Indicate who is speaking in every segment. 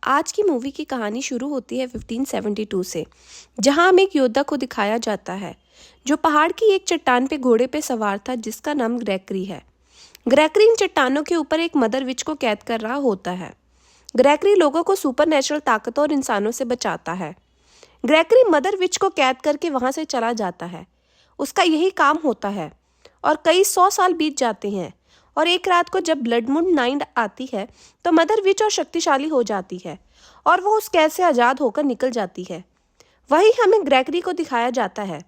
Speaker 1: आज की मूवी की कहानी शुरू होती है 1572 से, जहां हमें एक योद्धा को दिखाया जाता है जो पहाड़ की एक चट्टान पे घोड़े पे सवार था, जिसका नाम ग्रेगरी है। ग्रेगरी इन चट्टानों के ऊपर एक मदर विच को कैद कर रहा होता है। ग्रेगरी लोगों को सुपरनेचुरल ताकतों और इंसानों से बचाता है। ग्रेगरी मदर विच को कैद करके वहां से चला जाता है। उसका यही काम होता है और कई 100 साल बीत जाते हैं और एक रात को जब ब्लड मून नाइट आती है तो मदर विच और शक्तिशाली हो जाती है और वो उस कैद से आज़ाद होकर निकल जाती है। वही हमें ग्रेगरी को दिखाया जाता है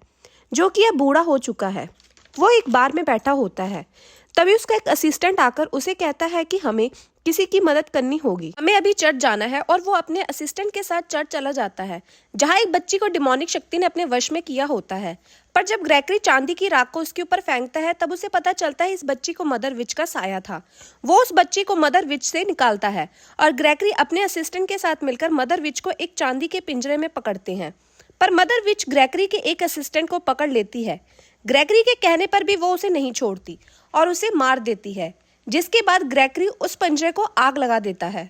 Speaker 1: जो कि अब बूढ़ा हो चुका है। वो एक बार में बैठा होता है, तभी उसका एक असिस्टेंट आकर उसे कहता है कि हमें किसी की मदद करनी होगी, हमें अभी चर्च जाना है। और वो अपने असिस्टेंट के साथ चर्च चला जाता है जहां एक बच्ची को डिमोनिक शक्ति ने अपने वश में किया होता है। पर जब ग्रेगरी चांदी की राख को उसके ऊपर फेंकता है तब उसे पता चलता है इस बच्ची को मदर विच का साया था। वो उस बच्ची को मदर विच से निकालता है और ग्रेगरी अपने असिस्टेंट के साथ मिलकर मदर विच को एक चांदी के पिंजरे में पकड़ते हैं। पर मदर विच ग्रेगरी के एक असिस्टेंट को पकड़ लेती है। ग्रेगरी के कहने पर भी वो उसे नहीं छोड़ती और उसे मार देती है, जिसके बाद ग्रेगरी उस पिंजरे को आग लगा देता है।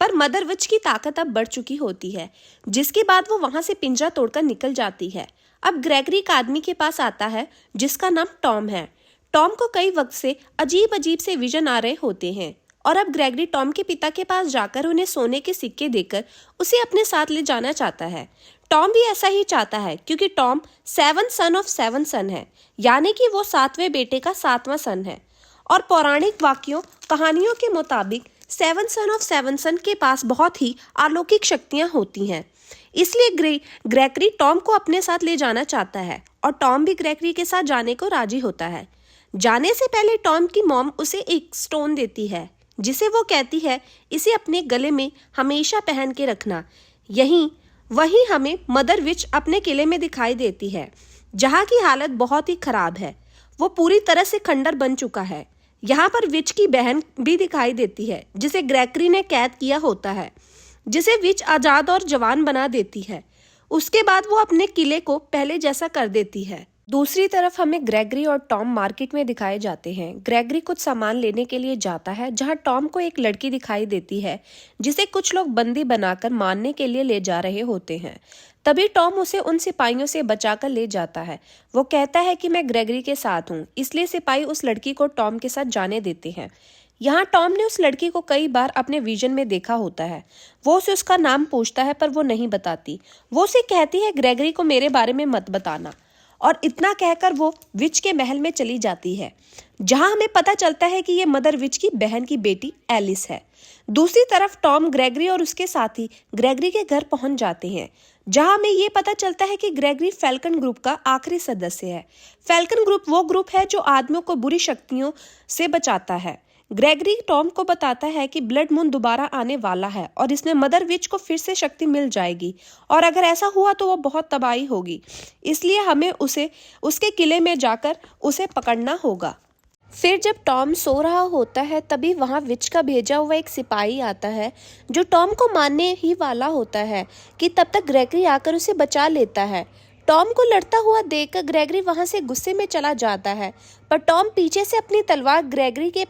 Speaker 1: पर मदर विच की ताकत अब बढ़ चुकी होती है, जिसके बाद वो वहां से पिंजरा तोड़कर निकल जाती है। अब ग्रेगरी एक आदमी के पास आता है जिसका नाम टॉम है। टॉम को कई वक्त से अजीब अजीब से विजन आ रहे होते हैं और अब ग्रेगरी टॉम के पिता के पास जाकर उन्हें सोने के सिक्के देकर उसे अपने साथ ले जाना चाहता है। टॉम भी ऐसा ही चाहता है क्योंकि टॉम 7 सन ऑफ 7 सन है, यानी कि वो 7वें बेटे का 7वां सन है। और पौराणिक वाक्यों कहानियों के मुताबिक 7 सन ऑफ 7 सन के पास बहुत ही अलौकिक शक्तियां होती हैं। इसलिए ग्रेगरी टॉम को अपने साथ ले जाना चाहता है और टॉम भी ग्रेगरी के साथ जाने को राजी होता है। जाने से पहले टॉम की मॉम उसे एक स्टोन देती है जिसे वो कहती है इसे अपने गले में हमेशा पहन के रखना। वहीं हमें मदर विच अपने किले में दिखाई देती है जहाँ की हालत बहुत ही खराब है। वो पूरी तरह से खंडर बन चुका है। यहाँ पर विच की बहन भी दिखाई देती है जिसे ग्रेगरी ने कैद किया होता है, जिसे विच आजाद और जवान बना देती है। उसके बाद वो अपने किले को पहले जैसा कर देती है। दूसरी तरफ हमें ग्रेगरी और टॉम मार्केट में दिखाए जाते हैं। ग्रेगरी कुछ सामान लेने के लिए जाता है जहां टॉम को एक लड़की दिखाई देती है जिसे कुछ लोग बंदी बनाकर मारने के लिए ले जा रहे होते हैं। तभी टॉम उसे उन सिपाहियों से बचाकर ले जाता है। वो कहता है कि मैं ग्रेगरी के साथ हूँ, इसलिए सिपाही उस लड़की को टॉम के साथ जाने देते हैं। यहाँ टॉम ने उस लड़की को कई बार अपने विजन में देखा होता है। वो उसे उसका नाम पूछता है पर वो नहीं बताती। वो उसे कहती है ग्रेगरी को मेरे बारे में मत बताना, और इतना कहकर वो विच के महल में चली जाती है जहां हमें पता चलता है कि ये मदर विच की बहन की बेटी एलिस है। दूसरी तरफ टॉम ग्रेगरी और उसके साथी ग्रेगरी के घर पहुंच जाते हैं जहां हमें ये पता चलता है कि ग्रेगरी फैल्कन ग्रुप का आखिरी सदस्य है। फैल्कन ग्रुप वो ग्रुप है जो आदमियों को बुरी शक्तियों से बचाता है। ग्रेगरी टॉम को बताता है कि ब्लड मून दोबारा आने वाला है और इसमें मदर विच को फिर से शक्ति मिल जाएगी और अगर ऐसा हुआ तो वो बहुत तबाही होगी, इसलिए हमें उसे उसके किले में जाकर उसे पकड़ना होगा। फिर जब टॉम सो रहा होता है तभी वहां विच का भेजा हुआ एक सिपाही आता है जो टॉम को मारने ही वाला होता है कि तब तक ग्रेगरी आकर उसे बचा लेता है। टॉम को लड़ता हुआ देखकर ग्रेगरी वहां से गुस्से में चला जाता है, पर टॉम पीछे से अपनी तलवार ग्रेगरी के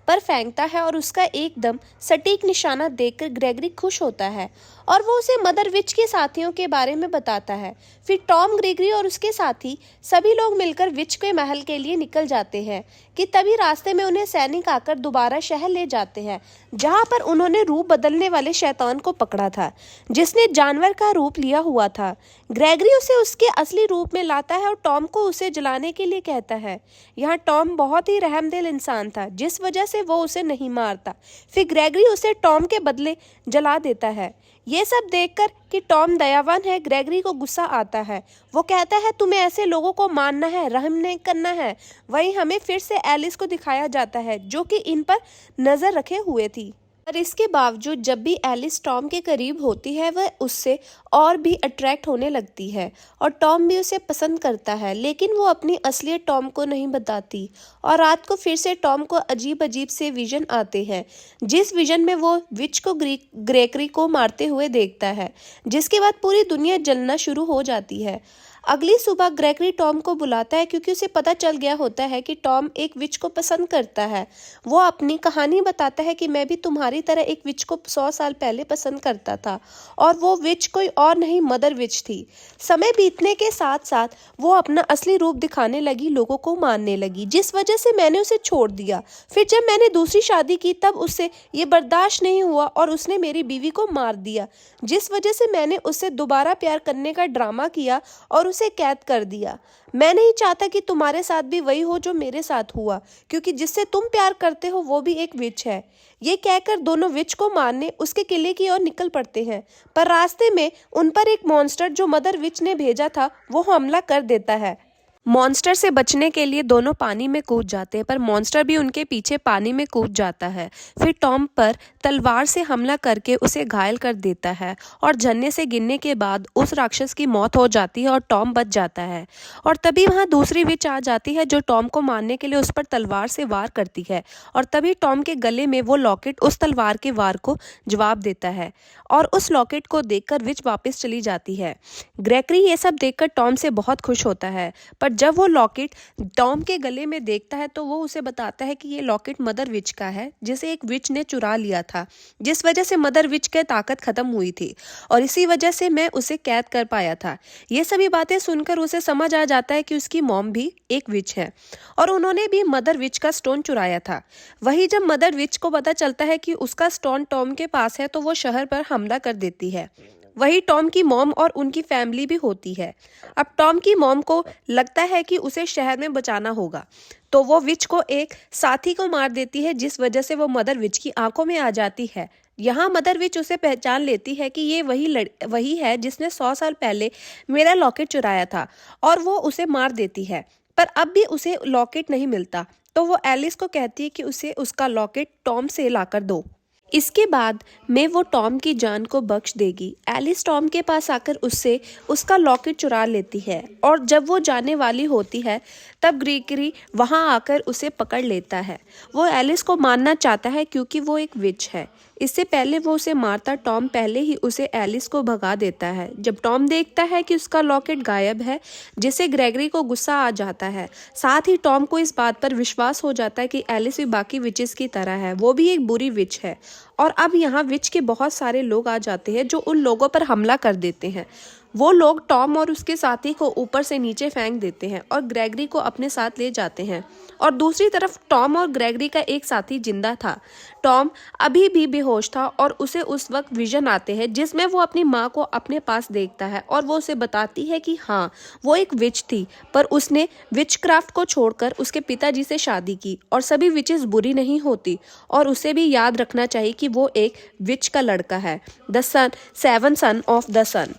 Speaker 1: पर फेंकता है और उसका एकदम सटीक निशाना देखकर ग्रेगरी खुश होता है और वो उसे मदर विच के साथियों के बारे में बताता है। फिर टॉम, ग्रेगरी और उसके साथी सभी लोग मिलकर विच के महल के लिए निकल जाते हैं कि तभी रास्ते में उन्हें सैनिक आकर दोबारा शहर ले जाते हैं जहां पर उन्होंने रूप बदलने वाले शैतान को पकड़ा था जिसने जानवर का रूप लिया हुआ था। ग्रेगरी उसे उसके असली रूप में लाता है और टॉम को उसे जलाने के लिए कहता है। यहाँ टॉम बहुत ही रहमदिल इंसान था जिस वजह से वो उसे नहीं मारता। फिर ग्रेगरी उसे टॉम के बदले जला देता है। ये सब देखकर कि टॉम दयावान है, ग्रेगरी को गुस्सा आता है। वो कहता है तुम्हें ऐसे लोगों को मारना है, रहम नहीं करना है। वहीं हमें फिर से एलिस को दिखाया जाता है जो कि इन पर नजर रखे हुए थी, पर इसके बावजूद जब भी एलिस टॉम के करीब होती है वह उससे और भी अट्रैक्ट होने लगती है और टॉम भी उसे पसंद करता है, लेकिन वो अपनी असलियत टॉम को नहीं बताती। और रात को फिर से टॉम को अजीब अजीब से विजन आते हैं, जिस विजन में वो विच को ग्रेगरी को मारते हुए देखता है, जिसके बाद पूरी दुनिया जलना शुरू हो जाती है। अगली सुबह ग्रेगरी टॉम को बुलाता है क्योंकि उसे पता चल गया होता है कि टॉम एक विच को पसंद करता है। वो अपनी कहानी बताता है कि मैं भी तुम्हारी तरह एक विच को 100 साल पहले पसंद करता था और वो विच कोई और नहीं मदर विच थी। समय बीतने के साथ साथ वो अपना असली रूप दिखाने लगी, लोगों को मारने लगी, जिस वजह से मैंने उसे छोड़ दिया। फिर जब मैंने दूसरी शादी की तब उससे ये बर्दाश्त नहीं हुआ और उसने मेरी बीवी को मार दिया, जिस वजह से मैंने उससे दोबारा प्यार करने का ड्रामा किया और उसे कैद कर दिया। मैं नहीं चाहता कि तुम्हारे साथ भी वही हो जो मेरे साथ हुआ, क्योंकि जिससे तुम प्यार करते हो वो भी एक विच है। ये कहकर दोनों विच को मारने उसके किले की ओर निकल पड़ते हैं, पर रास्ते में उन पर एक मॉन्स्टर जो मदर विच ने भेजा था वो हमला कर देता है। मॉन्स्टर से बचने के लिए दोनों पानी में कूद जाते हैं, पर मॉन्स्टर भी उनके पीछे पानी में कूद जाता है। फिर टॉम पर तलवार से हमला करके उसे घायल कर देता है और झरने से गिरने के बाद उस राक्षस की मौत हो जाती है और टॉम बच जाता है। और तभी वहाँ दूसरी विच आ जाती है जो टॉम को मारने के लिए उस पर तलवार से वार करती है, और तभी टॉम के गले में वो लॉकेट उस तलवार के वार को जवाब देता है और उस लॉकेट को देखकर विच वापस चली जाती है। ग्रेगरी ये सब देखकर टॉम से बहुत खुश होता है, पर जब वो लॉकेट टॉम के गले में देखता है तो वो उसे बताता है कि ये लॉकेट मदर विच का है, जिसे एक विच ने चुरा लिया था, जिस वजह से मदर विच की ताकत खत्म हुई थी और इसी वजह से मैं उसे कैद कर पाया था। ये सभी बातें सुनकर उसे समझ आ जाता है कि उसकी मॉम भी एक विच है और उन्होंने भी मदर विच का स्टोन चुराया था। वही जब मदर विच को पता चलता है कि उसका स्टोन टॉम के पास है तो वो शहर पर हमला कर देती है। वही टॉम की मॉम और उनकी फैमिली भी होती है। अब टॉम की मॉम को लगता है कि उसे शहर में बचाना होगा, तो वो विच को एक साथी को मार देती है, जिस वजह से वो मदर विच की आंखों में आ जाती है। यहाँ मदर विच उसे पहचान लेती है कि ये वही है जिसने 100 साल पहले मेरा लॉकेट चुराया था, और वो उसे मार देती है। पर अब भी उसे लॉकेट नहीं मिलता, तो वो एलिस को कहती है कि उसे उसका लॉकेट टॉम से लाकर दो। इसके बाद में वो टॉम की जान को बख्श देगी। एलिस टॉम के पास आकर उससे उसका लॉकेट चुरा लेती है और जब वो जाने वाली होती है तब ग्रेगरी वहाँ आकर उसे पकड़ लेता है। वो एलिस को मारना चाहता है क्योंकि वो एक विच है। इससे पहले वो उसे मारता टॉम पहले ही उसे एलिस को भगा देता है। जब टॉम देखता है कि उसका लॉकेट गायब है, जिससे ग्रेगरी को गुस्सा आ जाता है। साथ ही टॉम को इस बात पर विश्वास हो जाता है कि एलिस भी बाकी विचेस की तरह है, वो भी एक बुरी विच है। और अब यहाँ विच के बहुत सारे लोग आ जाते हैं जो उन लोगों पर हमला कर देते हैं। वो लोग टॉम और उसके साथी को ऊपर से नीचे फेंक देते हैं और ग्रेगरी को अपने साथ ले जाते हैं। और दूसरी तरफ टॉम और ग्रेगरी का एक साथी जिंदा था। टॉम अभी भी बेहोश था और उसे उस वक्त विजन आते हैं जिसमें वो अपनी माँ को अपने पास देखता है और वो उसे बताती है कि हाँ, वो एक विच थी, पर उसने विचक्राफ्ट को छोड़कर उसके पिताजी से शादी की और सभी विचेस बुरी नहीं होती और उसे भी याद रखना चाहिए कि वो एक विच का लड़का है, the son, 7 son of the son,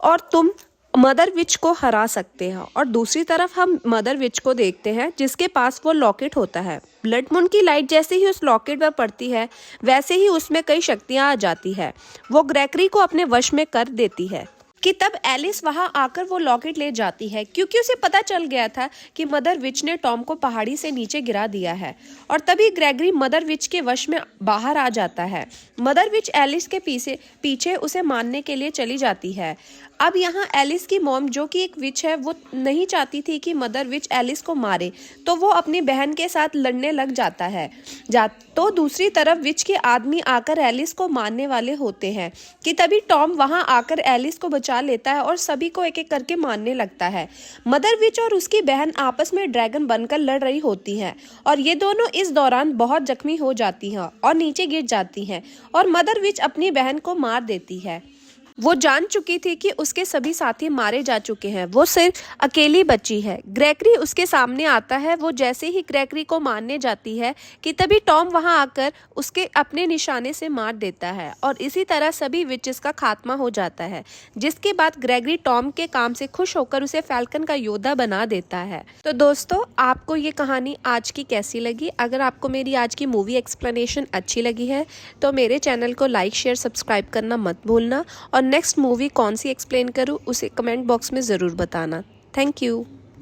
Speaker 1: और तुम मदर विच को हरा सकते हैं। और दूसरी तरफ हम मदर विच को देखते हैं जिसके पास वो लॉकेट होता है। ब्लड मून की लाइट जैसे ही उस लॉकेट पर पड़ती है वैसे ही उसमें कई शक्तियां आ जाती है। वो ग्रेगरी को अपने वश में कर देती है कि तब एलिस वहां आकर वो लॉकेट ले जाती है, क्योंकि उसे पता चल गया था कि मदर विच ने टॉम को पहाड़ी से नीचे गिरा दिया है। और तभी ग्रेगरी मदर विच के वश में बाहर आ जाता है। मदर विच एलिस के पीछे उसे मारने के लिए चली जाती है। अब यहाँ एलिस की मॉम जो कि एक विच है, वो नहीं चाहती थी कि मदर विच एलिस को मारे, तो वो अपनी बहन के साथ लड़ने लग जाता है। तो दूसरी तरफ विच के आदमी आकर एलिस को मारने वाले होते हैं कि तभी टॉम वहां आकर एलिस को बचा लेता है और सभी को एक एक करके मारने लगता है। मदर विच और उसकी बहन आपस में ड्रैगन बनकर लड़ रही होती हैं और ये दोनों इस दौरान बहुत जख्मी हो जाती हैं और नीचे गिर जाती हैं और मदर विच अपनी बहन को मार देती है। वो जान चुकी थी कि उसके सभी साथी मारे जा चुके हैं, वो सिर्फ अकेली बची है। ग्रेगरी उसके सामने आता है। वो जैसे ही ग्रेगरी को मारने जाती है कि तभी टॉम वहां आकर उसके अपने निशाने से मार देता है और इसी तरह सभी विचेस का खात्मा हो जाता है, जिसके बाद ग्रेगरी टॉम के काम से खुश होकर उसे फैल्कन का योद्धा बना देता है। तो दोस्तों, आपको ये कहानी आज की कैसी लगी? अगर आपको मेरी आज की मूवी एक्सप्लेनेशन अच्छी लगी है तो मेरे चैनल को लाइक, शेयर, सब्सक्राइब करना मत भूलना और नेक्स्ट मूवी कौन सी एक्सप्लेन करूँ उसे कमेंट बॉक्स में ज़रूर बताना। Thank you.